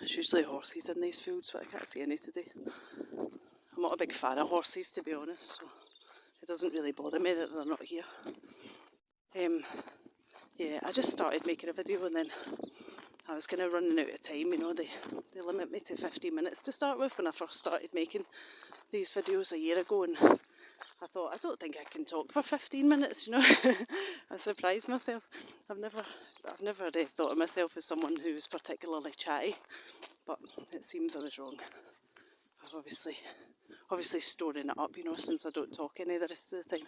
There's usually horses in these fields, but I can't see any today. I'm not a big fan of horses, to be honest, so it doesn't really bother me that they're not here. Yeah, I just started making a video and then I was kind of running out of time, you know. They limit me to 15 minutes to start with when I first started making these videos a year ago, and I thought, I don't think I can talk for 15 minutes, you know. I surprised myself. I've never thought of myself as someone who was particularly chatty, but it seems I was wrong. I've obviously storing it up, you know, since I don't talk any the rest of the time.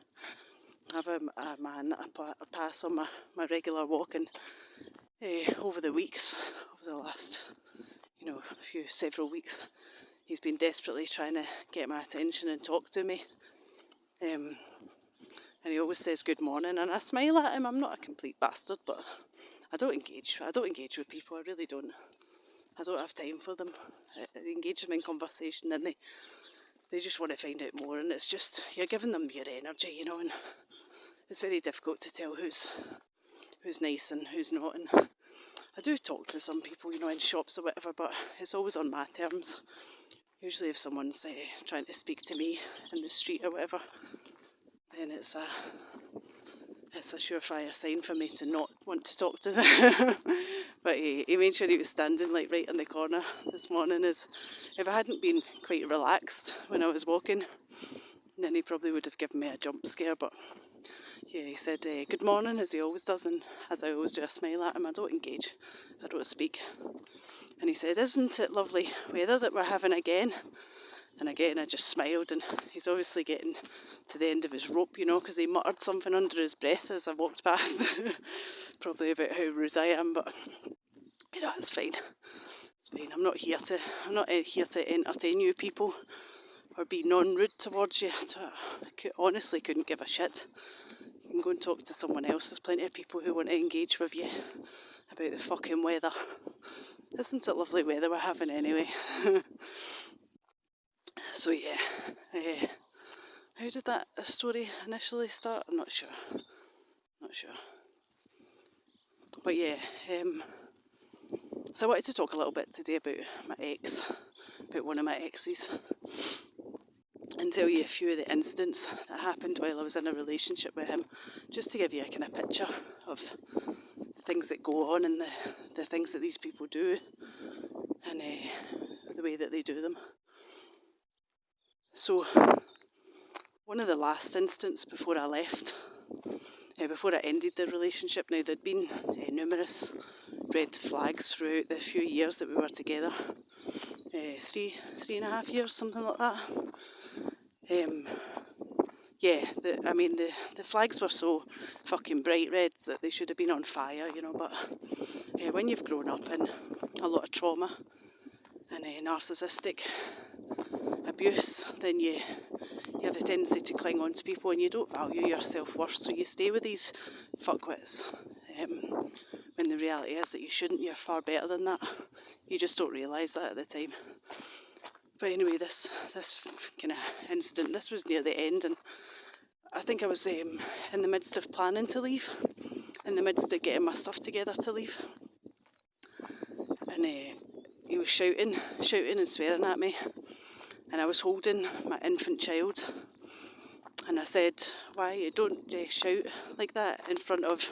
I have a man that I pass on my regular walk, and over the weeks, over the last, you know, several weeks, he's been desperately trying to get my attention and talk to me. And he always says good morning, and I smile at him. I'm not a complete bastard, but I don't engage with people. I really don't. I don't have time for them. I engage them in conversation, and they just want to find out more, and it's just, you're giving them your energy, you know, and it's very difficult to tell who's nice and who's not. And I do talk to some people, you know, in shops or whatever, but it's always on my terms. Usually if someone's trying to speak to me in the street or whatever, then it's a surefire sign for me to not want to talk to them. But he made sure he was standing like right in the corner this morning. As if I hadn't been quite relaxed when I was walking, then he probably would have given me a jump scare. But yeah, he said good morning, as he always does, and as I always do, I smile at him. I don't engage, I don't speak. And he said, isn't it lovely weather that we're having again? And again I just smiled, and he's obviously getting to the end of his rope, you know, because he muttered something under his breath as I walked past. Probably about how rude I am, but you know, it's fine. It's fine. I'm not here to entertain you people or be non-rude towards you. I honestly couldn't give a shit. You can go and talk to someone else. There's plenty of people who want to engage with you about the fucking weather. Isn't it lovely weather we're having anyway? So yeah, how did that story initially start? I'm not sure. But yeah, so I wanted to talk a little bit today about my ex, about one of my exes, and tell you a few of the incidents that happened while I was in a relationship with him, just to give you a kind of picture of the things that go on and the things that these people do, and the way that they do them. So, one of the last instances before I left, before I ended the relationship, now there'd been numerous red flags throughout the few years that we were together, 3.5 years, something like that. The flags were so fucking bright red that they should have been on fire, you know, but when you've grown up in a lot of trauma and narcissistic abuse, then you have a tendency to cling on to people, and you don't value your self-worth, so you stay with these fuckwits, when the reality is that you shouldn't. You're far better than that. You just don't realise that at the time. But anyway, this kind of incident, this was near the end, and I think I was in the midst of planning to leave, in the midst of getting my stuff together to leave, and he was shouting and swearing at me, and I was holding my infant child, and I said, why, you don't shout like that in front of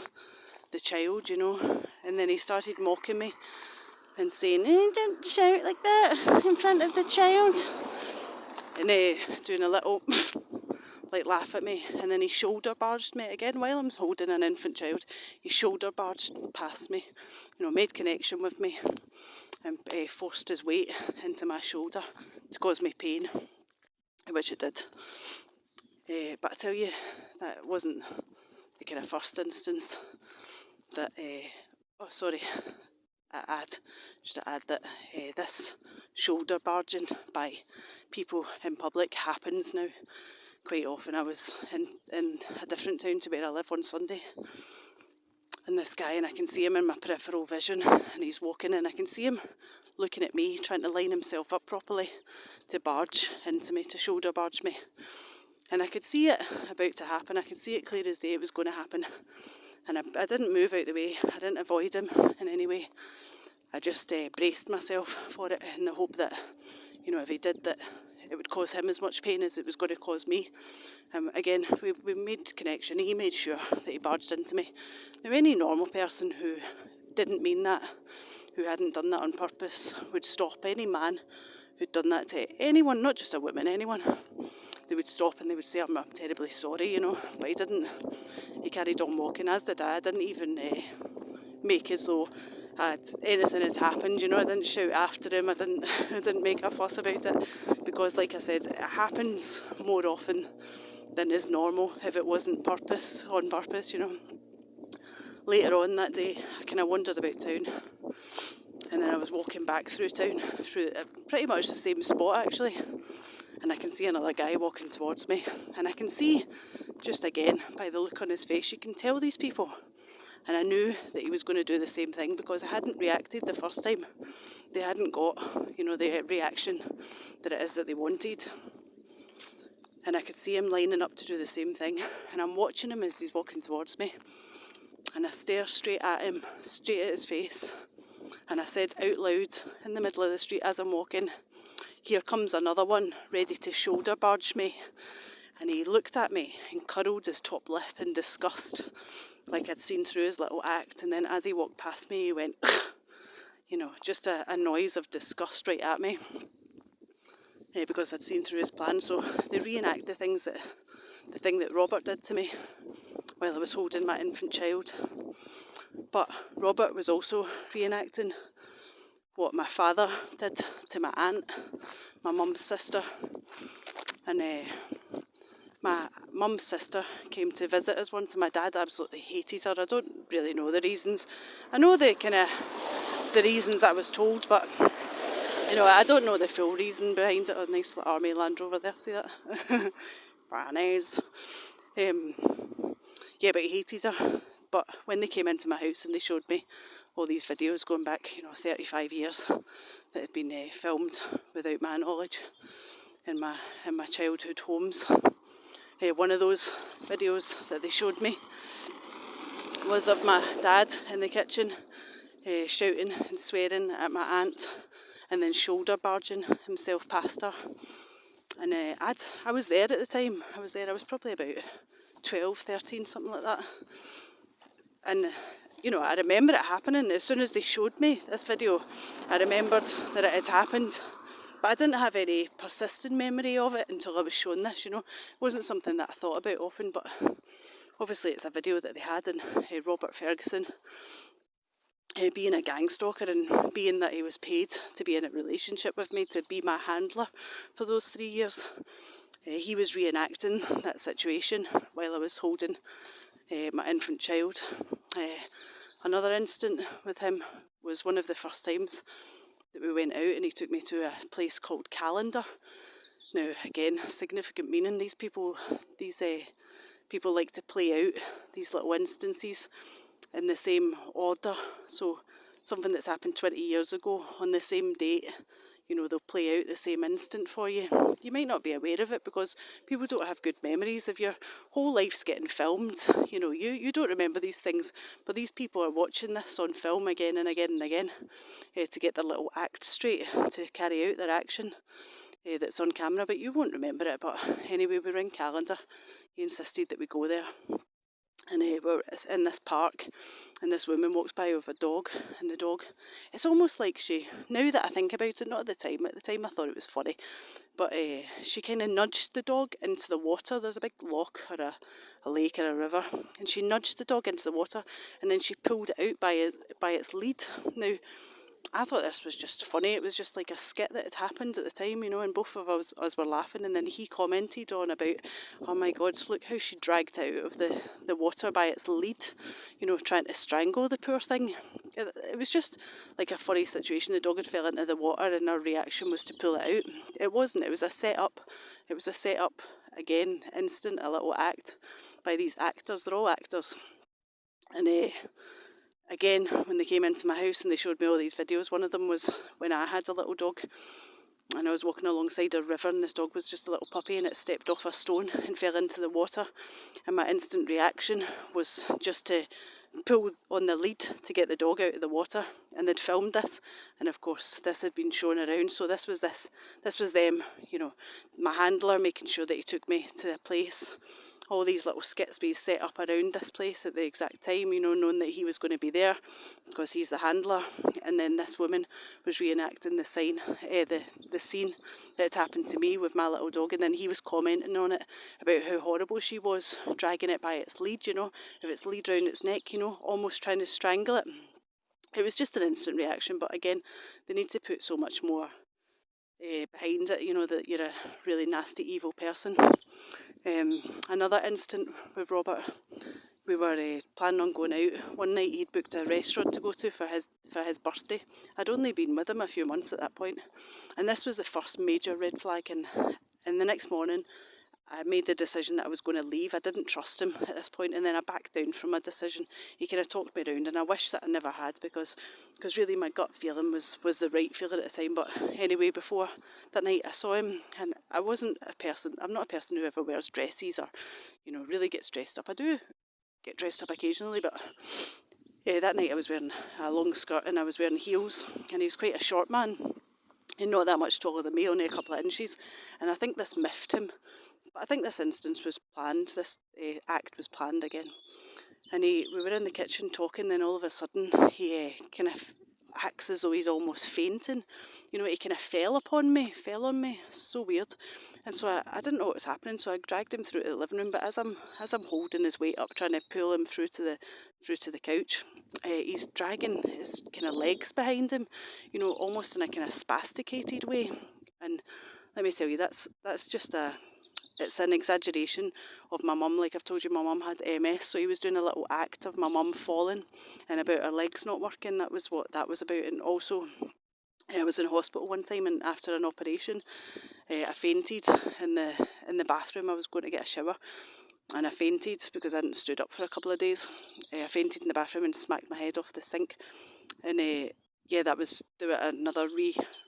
the child, you know. And then he started mocking me and saying, don't shout like that in front of the child, and doing a little like laugh at me. And then he shoulder barged me again while I'm holding an infant child. He shoulder barged past me, you know, made connection with me, and forced his weight into my shoulder to cause me pain, which it did. But I tell you, that wasn't the kind of first instance that, just to add that this shoulder barging by people in public happens now quite often. I was in a different town to where I live on Sunday, and this guy, and I can see him in my peripheral vision, and he's walking, and I can see him looking at me, trying to line himself up properly to barge into me, to shoulder barge me. And I could see it about to happen. I could see it clear as day it was going to happen. And I didn't move out the way. I didn't avoid him in any way. I just braced myself for it in the hope that, if he did that, it would cause him as much pain as it was going to cause me. Again, we made connection. He made sure that he barged into me. Now, any normal person who didn't mean that, who hadn't done that on purpose, would stop. Any man who'd done that to anyone, not just a woman, anyone, they would stop and they would say, I'm terribly sorry, but he didn't. He carried on walking, as did I. I didn't even make as though anything had happened, I didn't shout after him, I didn't make a fuss about it, because like I said, it happens more often than is normal if it wasn't on purpose. Later on that day, I kind of wandered about town, and then I was walking back through town, through pretty much the same spot actually, and I can see another guy walking towards me, and I can see, just again, by the look on his face, you can tell these people. And I knew that he was going to do the same thing because I hadn't reacted the first time. They hadn't got, the reaction that it is that they wanted. And I could see him lining up to do the same thing. And I'm watching him as he's walking towards me. And I stare straight at him, straight at his face. And I said out loud in the middle of the street as I'm walking, "Here comes another one, ready to shoulder barge me." And he looked at me and curled his top lip in disgust, like I'd seen through his little act. And then as he walked past me, he went, just a noise of disgust right at me, because I'd seen through his plan. So they reenact the thing that Robert did to me while I was holding my infant child. But Robert was also reenacting what my father did to my aunt, my mum's sister. And my mum's sister came to visit us once, and my dad absolutely hated her. I don't really know the reasons. I know the reasons I was told, but I don't know the full reason behind it. A nice little army Land Rover there, see that? Very nice. Yeah, but he hated her. But when they came into my house and they showed me all these videos going back, 35 years that had been filmed without my knowledge in my childhood homes. One of those videos that they showed me was of my dad in the kitchen shouting and swearing at my aunt and then shoulder barging himself past her. And I was there at the time. I was probably about 12, 13, something like that. And, I remember it happening. As soon as they showed me this video, I remembered that it had happened. But I didn't have any persistent memory of it until I was shown this, It wasn't something that I thought about often, but obviously it's a video that they had, and Robert Ferguson, being a gang stalker and being that he was paid to be in a relationship with me, to be my handler for those 3 years, he was reenacting that situation while I was holding my infant child. Another incident with him was one of the first times that we went out, and he took me to a place called Calendar. Now, again, significant meaning. These people like to play out these little instances in the same order. So something that's happened 20 years ago on the same date, they'll play out the same instant for you. You might not be aware of it because people don't have good memories. If your whole life's getting filmed, you don't remember these things, but these people are watching this on film again and again and again to get their little act straight, to carry out their action that's on camera, but you won't remember it. But anyway, we were in Calendar. He insisted that we go there. And we're in this park, and this woman walks by with a dog, and the dog, it's almost like now that I think about it, not at the time I thought it was funny, but she kind of nudged the dog into the water. There's a big loch or a lake or a river, and she nudged the dog into the water, and then she pulled it out by its lead. Now, I thought this was just funny. It was just like a skit that had happened at the time, and both of us were laughing. And then he commented on about, oh my God, look how she dragged out of the water by its lead, trying to strangle the poor thing. It was just like a funny situation. The dog had fell into the water and our reaction was to pull it out. It wasn't. It was a set-up. It was a set-up, again, instant, a little act by these actors. They're all actors. And again, when they came into my house and they showed me all these videos, one of them was when I had a little dog and I was walking alongside a river, and this dog was just a little puppy, and it stepped off a stone and fell into the water, and my instant reaction was just to pull on the lead to get the dog out of the water, and they'd filmed this, and of course this had been shown around. So this was them, you know, my handler making sure that he took me to a place, all these little skits being set up around this place at the exact time, you know, knowing that he was going to be there because he's the handler. And then this woman was reenacting the scene that had happened to me with my little dog, and then he was commenting on it about how horrible she was, dragging it by its lead, you know, with its lead round its neck, you know, almost trying to strangle it. It was just an instant reaction, but again, they need to put so much more behind it, you know, that you're a really nasty, evil person. Another instant with Robert, we were planning on going out. One night he'd booked a restaurant to go to for his birthday. I'd only been with him a few months at that point, and this was the first major red flag. And the next morning, I made the decision that I was going to leave. I didn't trust him at this point, and then I backed down from my decision. He kind of talked me around, and I wish that I never had, because really my gut feeling was the right feeling at the time. But anyway, before that night I saw him, and I'm not a person who ever wears dresses or, you know, really gets dressed up. I do get dressed up occasionally, but that night I was wearing a long skirt and I was wearing heels, and he was quite a short man and not that much taller than me, only a couple of inches, and I think this miffed him. But I think this instance was planned, this act was planned again. And we were in the kitchen talking, then all of a sudden he kind of acts as though he's almost fainting. You know, he kind of fell on me, so weird. And so I didn't know what was happening, so I dragged him through to the living room, but as I'm holding his weight up, trying to pull him through to the couch, he's dragging his kind of legs behind him, you know, almost in a kind of spasticated way. And let me tell you, that's just it's an exaggeration of my mum. Like I've told you, my mum had MS, so he was doing a little act of my mum falling and about her legs not working. That was what that was about. And also, I was in hospital one time, and after an operation, I fainted in the bathroom. I was going to get a shower, and I fainted because I hadn't stood up for a couple of days. I fainted in the bathroom and smacked my head off the sink, and there was another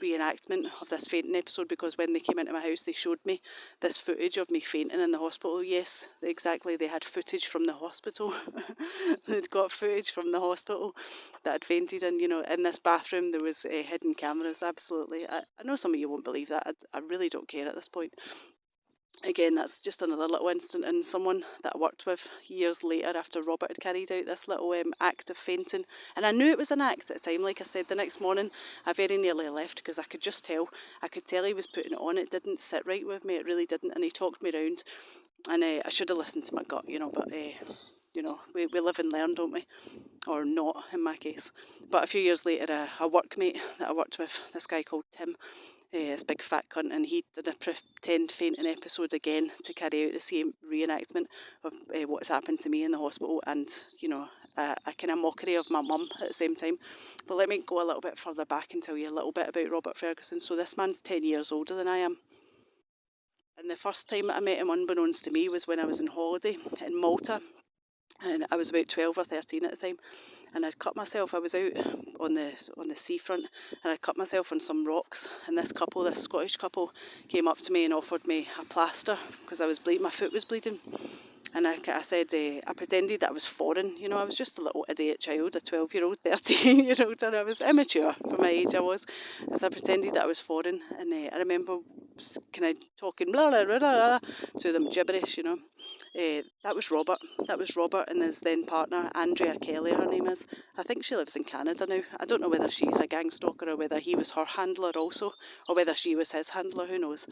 reenactment of this fainting episode, because when they came into my house, they showed me this footage of me fainting in the hospital. Yes, exactly, they had footage from the hospital. They'd got footage from the hospital that I'd fainted in, you know, in this bathroom. There was hidden cameras, absolutely. I know some of you won't believe that. I really don't care at this point. Again, that's just another little incident, and someone that I worked with years later, after Robert had carried out this little act of fainting. And I knew it was an act at the time. Like I said, the next morning I very nearly left because I could just tell. I could tell he was putting it on. It didn't sit right with me. It really didn't. And he talked me around, and I should have listened to my gut, you know, but you know, we live and learn, don't we? Or not, in my case. But a few years later, a workmate that I worked with, this guy called Tim, this big fat cunt, and he did a pretend fainting episode again to carry out the same reenactment of what had happened to me in the hospital, and, you know, a kind of mockery of my mum at the same time. But let me go a little bit further back and tell you a little bit about Robert Ferguson. So this man's 10 years older than I am. And the first time I met him, unbeknownst to me, was when I was on holiday in Malta. And I was about 12 or 13 at the time, and I'd cut myself. I was out on the seafront, and I'd cut myself on some rocks, and this Scottish couple, came up to me and offered me a plaster because I was bleeding. My foot was bleeding, and I said, I pretended that I was foreign. You know, I was just a little idiot child, a 12-year-old, 13-year-old, and I was immature for my age. I was, so I pretended that I was foreign, and I remember kind of talking blah, blah, blah, blah, to them, gibberish, you know. That was Robert and his then partner, Andrea Kelly, her name is. I think she lives in Canada now. I don't know whether she's a gang stalker or whether he was her handler also, or whether she was his handler, who knows.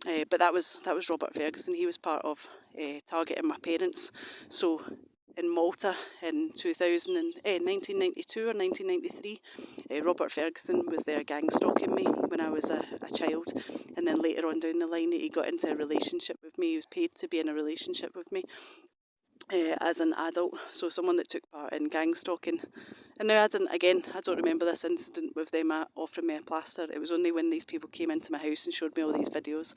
But that was Robert Ferguson. He was part of targeting my parents. So in Malta in 1992 or 1993, Robert Ferguson was there gang stalking me when I was a child, and then later on down the line he got into a relationship with me. He was paid to be in a relationship with me as an adult, so someone that took part in gang stalking. And now I don't remember this incident with them offering me a plaster. It was only when these people came into my house and showed me all these videos